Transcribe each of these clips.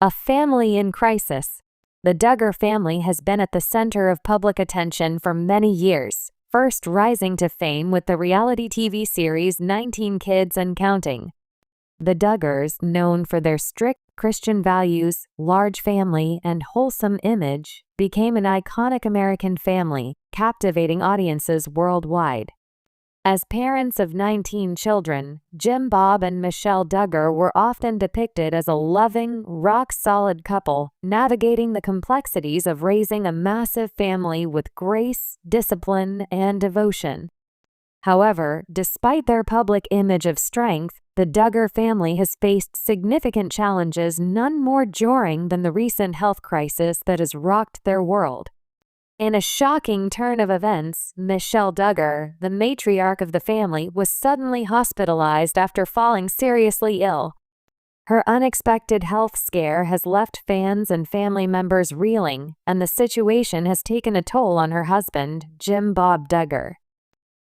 A family in crisis. The Duggar family has been at the center of public attention for many years, first rising to fame with the reality TV series 19 Kids and Counting. The Duggars, known for their strict Christian values, large family, and wholesome image, became an iconic American family, captivating audiences worldwide. As parents of 19 children, Jim Bob and Michelle Duggar were often depicted as a loving, rock-solid couple, navigating the complexities of raising a massive family with grace, discipline, and devotion. However, despite their public image of strength, the Duggar family has faced significant challenges, none more jarring than the recent health crisis that has rocked their world. In a shocking turn of events, Michelle Duggar, the matriarch of the family, was suddenly hospitalized after falling seriously ill. Her unexpected health scare has left fans and family members reeling, and the situation has taken a toll on her husband, Jim Bob Duggar.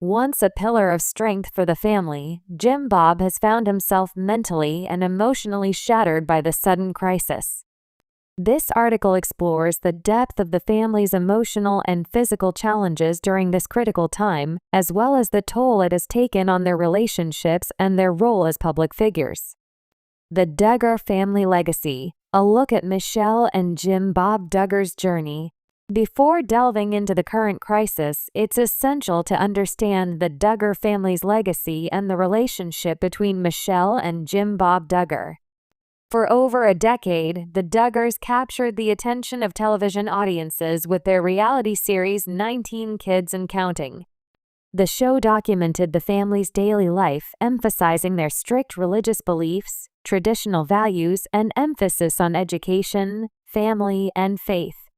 Once a pillar of strength for the family, Jim Bob has found himself mentally and emotionally shattered by the sudden crisis. This article explores the depth of the family's emotional and physical challenges during this critical time, as well as the toll it has taken on their relationships and their role as public figures. The Duggar family legacy, a look at Michelle and Jim Bob Duggar's journey. Before delving into the current crisis, it's essential to understand the Duggar family's legacy and the relationship between Michelle and Jim Bob Duggar. For over a decade, the Duggars captured the attention of television audiences with their reality series 19 Kids and Counting. The show documented the family's daily life, emphasizing their strict religious beliefs, traditional values, and emphasis on education, family, and faith.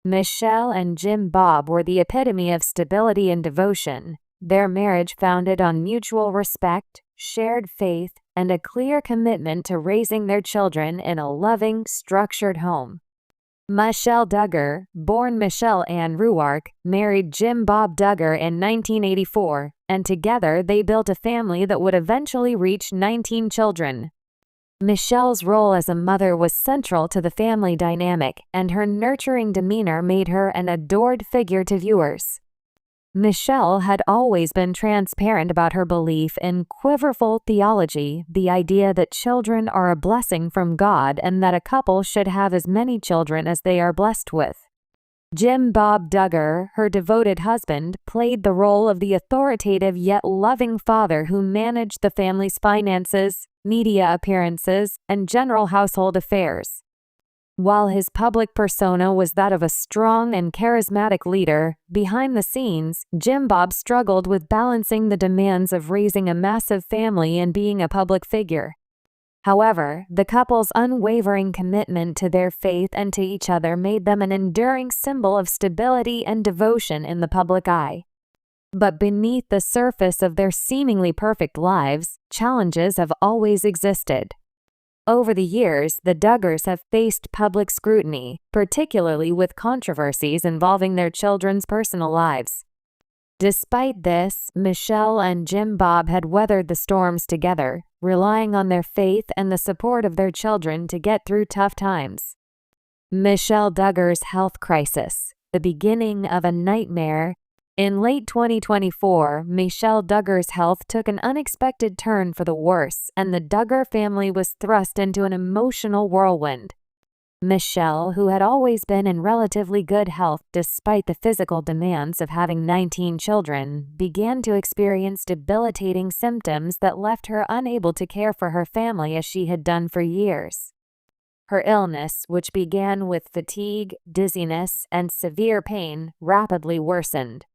Michelle and Jim Bob were the epitome of stability and devotion, their marriage founded on mutual respect, shared faith, and a clear commitment to raising their children in a loving, structured home. Michelle Duggar, born Michelle Ann Ruark, married Jim Bob Duggar in 1984, and together they built a family that would eventually reach 19 children. Michelle's role as a mother was central to the family dynamic, and her nurturing demeanor made her an adored figure to viewers. Michelle had always been transparent about her belief in quiverful theology, the idea that children are a blessing from God and that a couple should have as many children as they are blessed with. Jim Bob Duggar, her devoted husband, played the role of the authoritative yet loving father who managed the family's finances, media appearances, and general household affairs. While his public persona was that of a strong and charismatic leader, behind the scenes, Jim Bob struggled with balancing the demands of raising a massive family and being a public figure. However, the couple's unwavering commitment to their faith and to each other made them an enduring symbol of stability and devotion in the public eye. But beneath the surface of their seemingly perfect lives, challenges have always existed. Over the years, the Duggars have faced public scrutiny, particularly with controversies involving their children's personal lives. Despite this, Michelle and Jim Bob had weathered the storms together, relying on their faith and the support of their children to get through tough times. Michelle Duggar's health crisis, the beginning of a nightmare. In late 2024, Michelle Duggar's health took an unexpected turn for the worse, and the Duggar family was thrust into an emotional whirlwind. Michelle, who had always been in relatively good health despite the physical demands of having 19 children, began to experience debilitating symptoms that left her unable to care for her family as she had done for years. Her illness, which began with fatigue, dizziness, and severe pain, rapidly worsened.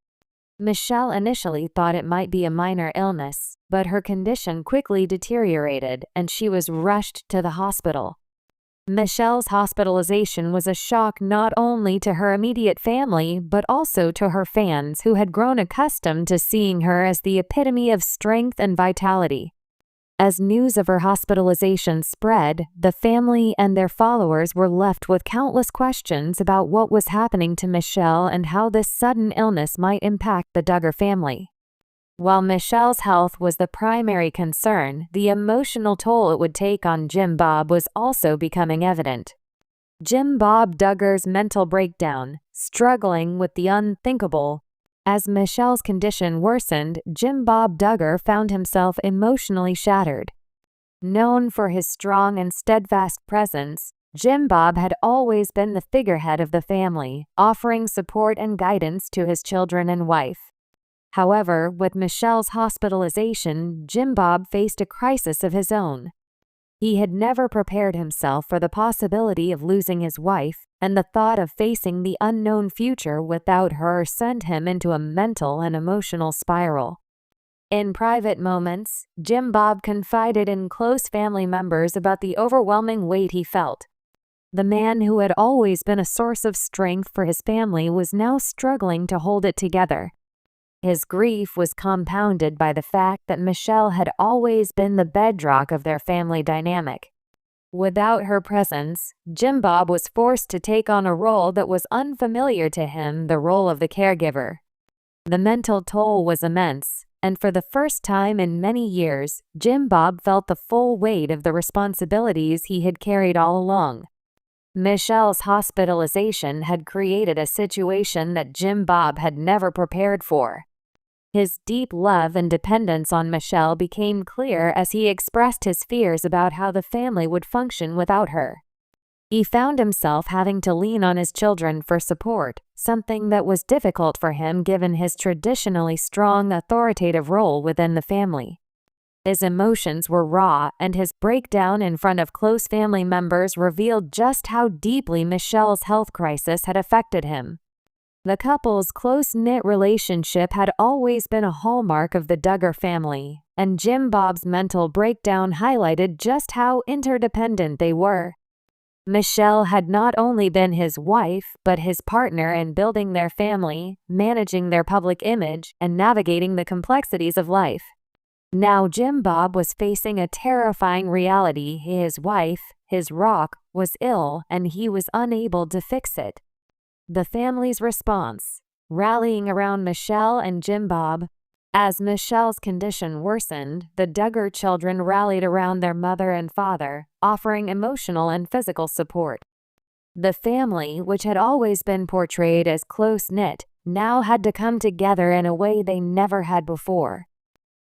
Michelle initially thought it might be a minor illness, but her condition quickly deteriorated and she was rushed to the hospital. Michelle's hospitalization was a shock not only to her immediate family but also to her fans who had grown accustomed to seeing her as the epitome of strength and vitality. As news of her hospitalization spread, the family and their followers were left with countless questions about what was happening to Michelle and how this sudden illness might impact the Duggar family. While Michelle's health was the primary concern, the emotional toll it would take on Jim Bob was also becoming evident. Jim Bob Duggar's mental breakdown, struggling with the unthinkable. As Michelle's condition worsened, Jim Bob Duggar found himself emotionally shattered. Known for his strong and steadfast presence, Jim Bob had always been the figurehead of the family, offering support and guidance to his children and wife. However, with Michelle's hospitalization, Jim Bob faced a crisis of his own. He had never prepared himself for the possibility of losing his wife, and the thought of facing the unknown future without her sent him into a mental and emotional spiral. In private moments, Jim Bob confided in close family members about the overwhelming weight he felt. The man who had always been a source of strength for his family was now struggling to hold it together. His grief was compounded by the fact that Michelle had always been the bedrock of their family dynamic. Without her presence, Jim Bob was forced to take on a role that was unfamiliar to him, the role of the caregiver. The mental toll was immense, and for the first time in many years, Jim Bob felt the full weight of the responsibilities he had carried all along. Michelle's hospitalization had created a situation that Jim Bob had never prepared for. His deep love and dependence on Michelle became clear as he expressed his fears about how the family would function without her. He found himself having to lean on his children for support, something that was difficult for him given his traditionally strong, authoritative role within the family. His emotions were raw, and his breakdown in front of close family members revealed just how deeply Michelle's health crisis had affected him. The couple's close-knit relationship had always been a hallmark of the Duggar family, and Jim Bob's mental breakdown highlighted just how interdependent they were. Michelle had not only been his wife, but his partner in building their family, managing their public image, and navigating the complexities of life. Now Jim Bob was facing a terrifying reality: his wife, his rock, was ill, and he was unable to fix it. The family's response: rallying around Michelle and Jim Bob. As Michelle's condition worsened, the Duggar children rallied around their mother and father, offering emotional and physical support. The family, which had always been portrayed as close-knit, now had to come together in a way they never had before.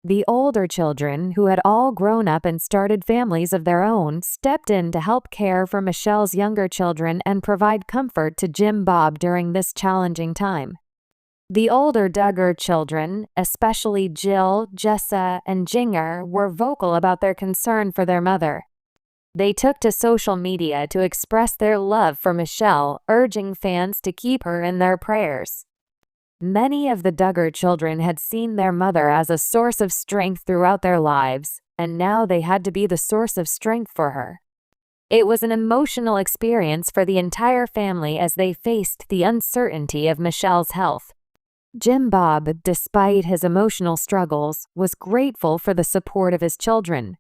The older children, who had all grown up and started families of their own, stepped in to help care for Michelle's younger children and provide comfort to Jim Bob during this challenging time. The older Duggar children, especially Jill, Jessa, and Jinger, were vocal about their concern for their mother. They took to social media to express their love for Michelle, urging fans to keep her in their prayers. Many of the Duggar children had seen their mother as a source of strength throughout their lives, and now they had to be the source of strength for her. It was an emotional experience for the entire family as they faced the uncertainty of Michelle's health. Jim Bob, despite his emotional struggles, was grateful for the support of his children.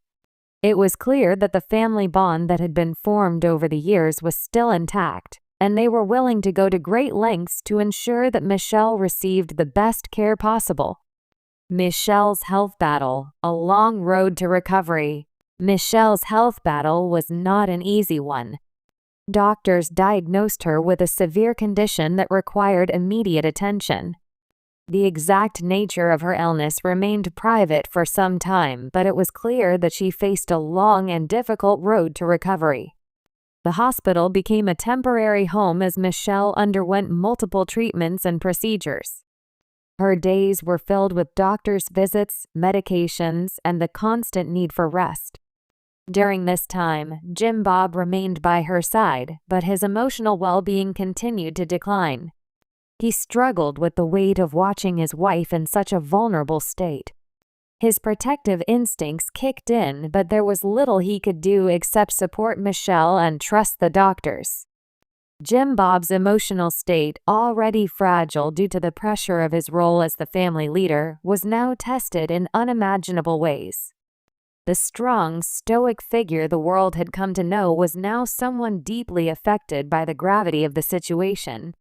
It was clear that the family bond that had been formed over the years was still intact, and they were willing to go to great lengths to ensure that Michelle received the best care possible. Michelle's health battle, a long road to recovery. Michelle's health battle was not an easy one. Doctors diagnosed her with a severe condition that required immediate attention. The exact nature of her illness remained private for some time, but it was clear that she faced a long and difficult road to recovery. The hospital became a temporary home as Michelle underwent multiple treatments and procedures. Her days were filled with doctors' visits, medications, and the constant need for rest. During this time, Jim Bob remained by her side, but his emotional well-being continued to decline. He struggled with the weight of watching his wife in such a vulnerable state. His protective instincts kicked in, but there was little he could do except support Michelle and trust the doctors. Jim Bob's emotional state, already fragile due to the pressure of his role as the family leader, was now tested in unimaginable ways. The strong, stoic figure the world had come to know was now someone deeply affected by the gravity of the situation.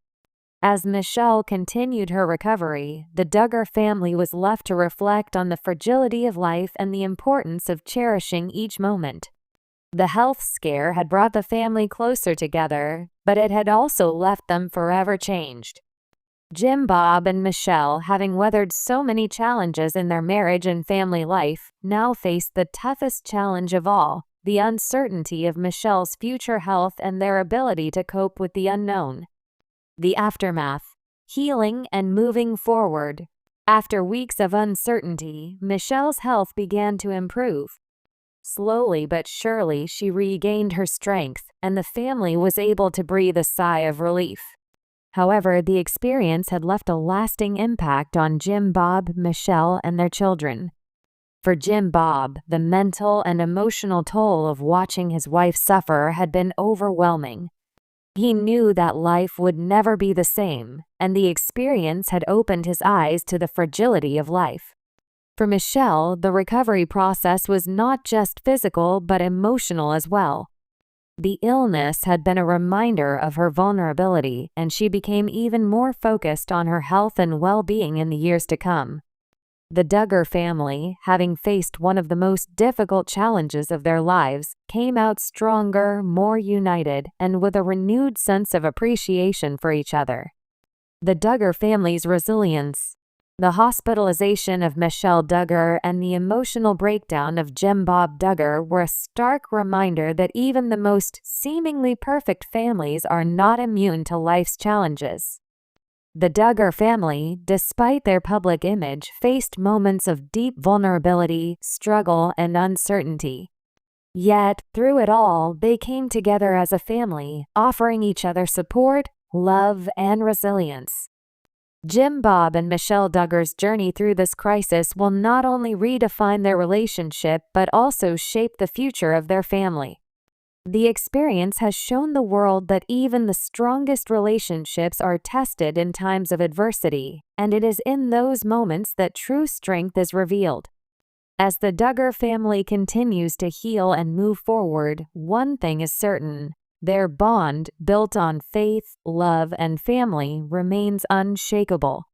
As Michelle continued her recovery, the Duggar family was left to reflect on the fragility of life and the importance of cherishing each moment. The health scare had brought the family closer together, but it had also left them forever changed. Jim Bob and Michelle, having weathered so many challenges in their marriage and family life, now faced the toughest challenge of all, the uncertainty of Michelle's future health and their ability to cope with the unknown. The aftermath. Healing and moving forward. After weeks of uncertainty, Michelle's health began to improve. Slowly but surely, she regained her strength, and the family was able to breathe a sigh of relief. However, the experience had left a lasting impact on Jim Bob, Michelle, and their children. For Jim Bob, the mental and emotional toll of watching his wife suffer had been overwhelming. He knew that life would never be the same, and the experience had opened his eyes to the fragility of life. For Michelle, the recovery process was not just physical but emotional as well. The illness had been a reminder of her vulnerability, and she became even more focused on her health and well-being in the years to come. The Duggar family, having faced one of the most difficult challenges of their lives, came out stronger, more united, and with a renewed sense of appreciation for each other. The Duggar family's resilience. The hospitalization of Michelle Duggar and the emotional breakdown of Jim Bob Duggar were a stark reminder that even the most seemingly perfect families are not immune to life's challenges. The Duggar family, despite their public image, faced moments of deep vulnerability, struggle, and uncertainty. Yet, through it all, they came together as a family, offering each other support, love, and resilience. Jim Bob and Michelle Duggar's journey through this crisis will not only redefine their relationship but also shape the future of their family. The experience has shown the world that even the strongest relationships are tested in times of adversity, and it is in those moments that true strength is revealed. As the Duggar family continues to heal and move forward, one thing is certain: their bond, built on faith, love, and family, remains unshakable.